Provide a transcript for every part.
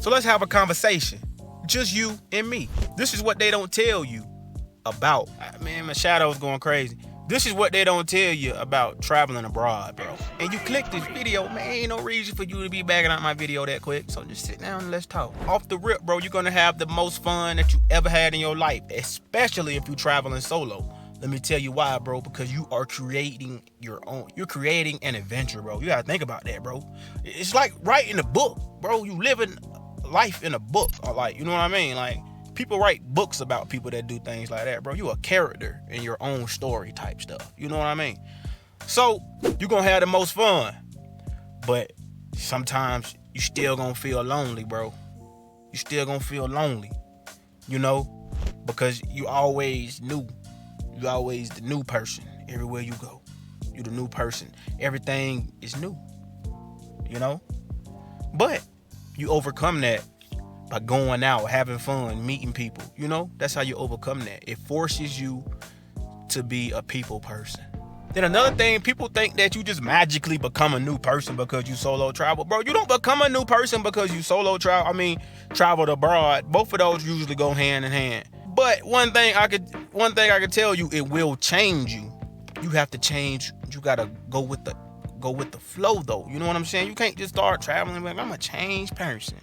So let's have a conversation. Just you and me. This is what they don't tell you about. Man, my shadow's going crazy. This is what they don't tell you about traveling abroad, bro. And you click this video, man, ain't no reason for you to be bagging out my video that quick. So just sit down and let's talk. Off the rip, bro, you're gonna have the most fun that you ever had in your life, especially if you're traveling solo. Let me tell you why, bro, because you are creating your own. You're creating an adventure, bro. You gotta think about that, bro. It's like writing a book, bro. You living life in a book, or like, you know what I mean? Like, people write books about people that do things like that, bro. You a character in your own story type stuff. You know what I mean? So you're gonna have the most fun, but sometimes you still gonna feel lonely, bro. You still gonna feel lonely, you know, because you always new. You always the new person everywhere you go. You the new person. Everything is new, you know? But you overcome that by going out, having fun, meeting people, you know? That's how you overcome that. It forces you to be a people person. Then another thing, people think that you just magically become a new person because you solo travel. Bro, you don't become a new person because you solo traveled abroad. Both of those usually go hand in hand. But one thing I could tell you, it will change you. You have to change. You gotta go with the flow, though. You know what I'm saying? You can't just start traveling like, I'm a changed person.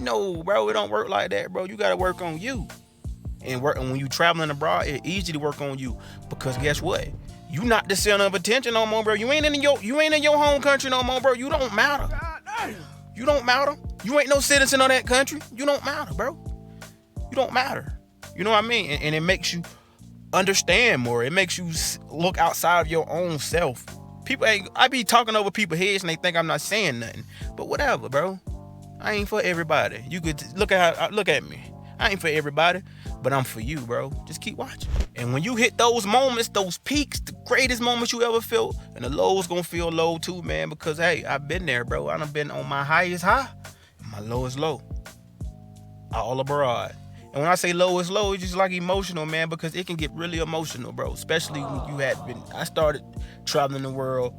No, bro, it don't work like that, bro. You gotta work on you. And when you traveling abroad, it's easy to work on you because guess what? You not the center of attention no more, bro. You ain't in your home country no more, bro. You don't matter. You don't matter. You ain't no citizen of that country. You don't matter, bro. You don't matter. You know what I mean? And it makes you understand more. It makes you look outside of your own self. I be talking over people's heads and they think I'm not saying nothing. But whatever, bro. I ain't for everybody. You could look at me. I ain't for everybody, but I'm for you, bro. Just keep watching. And when you hit those moments, those peaks, the greatest moments you ever felt, and the lows gonna feel low too, man, because hey, I've been there, bro. I done been on my highest high and my lowest low. All abroad. And when I say low is low, it's just like emotional, man, because it can get really emotional, bro. Especially when I started traveling the world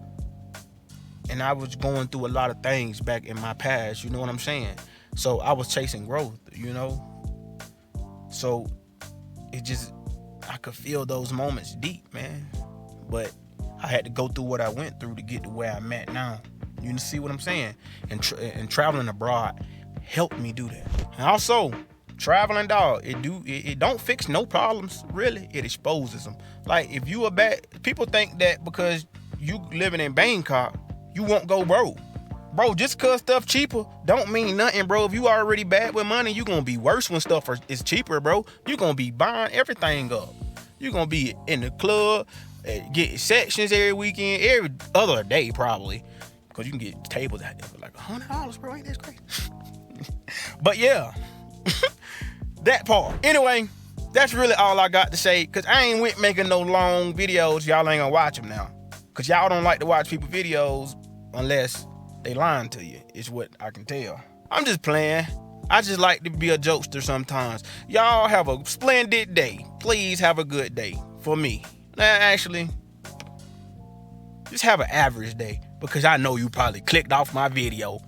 and I was going through a lot of things back in my past, you know what I'm saying? So I was chasing growth, you know? So I could feel those moments deep, man. But I had to go through what I went through to get to where I'm at now. You see what I'm saying? And traveling abroad helped me do that. And also, traveling, dog, it don't fix no problems, really. It exposes them. Like, if you people think that because you living in Bangkok, you won't go broke. Bro, just cause stuff cheaper don't mean nothing, bro. If you already bad with money, you gonna be worse when stuff is cheaper, bro. You gonna be buying everything up. You gonna be in the club, get sections every weekend, every other day probably. Cause you can get tables out there for like $100, bro. Ain't that crazy? But yeah, that part. Anyway, that's really all I got to say. Cause I ain't making no long videos. Y'all ain't gonna watch them now. Cause y'all don't like to watch people's videos unless they lying to you. It's what I can tell. I'm just playing. I just like to be a jokester sometimes. Y'all have a splendid day. Please have a good day for me. Nah, actually, just have an average day because I know you probably clicked off my video